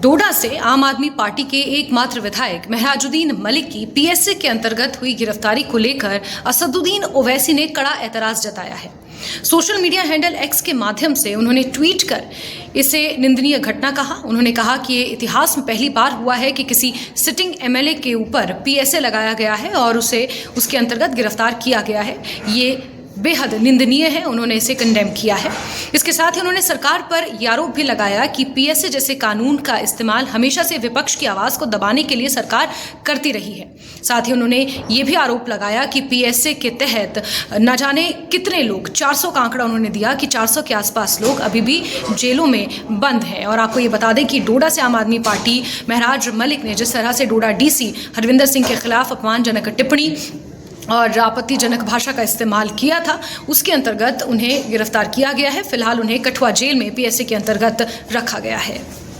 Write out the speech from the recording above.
डोडा से आम आदमी पार्टी के एकमात्र विधायक महराजुद्दीन मलिक की पीएसए के अंतर्गत हुई गिरफ्तारी को लेकर असदुद्दीन ओवैसी ने कड़ा एतराज जताया है। सोशल मीडिया हैंडल एक्स के माध्यम से उन्होंने ट्वीट कर इसे निंदनीय घटना कहा। उन्होंने कहा कि ये इतिहास में पहली बार हुआ है कि किसी सिटिंग एमएलए के ऊपर पीएसए लगाया गया है और उसे उसके अंतर्गत गिरफ्तार किया गया है। ये बेहद निंदनीय है, उन्होंने इसे कंडेम किया है। इसके साथ ही उन्होंने सरकार पर यह आरोप भी लगाया कि पीएसए जैसे कानून का इस्तेमाल हमेशा से विपक्ष की आवाज़ को दबाने के लिए सरकार करती रही है। साथ ही उन्होंने ये भी आरोप लगाया कि पीएसए के तहत न जाने कितने लोग, 400 का आंकड़ा उन्होंने दिया कि 400 के आसपास लोग अभी भी जेलों में बंद हैं। और आपको ये बता दें कि डोडा से आम आदमी पार्टी महराज मलिक ने जिस तरह से डोडा डीसी हरविंदर सिंह के खिलाफ अपमानजनक टिप्पणी और आपत्तिजनक भाषा का इस्तेमाल किया था, उसके अंतर्गत उन्हें गिरफ्तार किया गया है। फिलहाल उन्हें कठुआ जेल में पीएसए के अंतर्गत रखा गया है।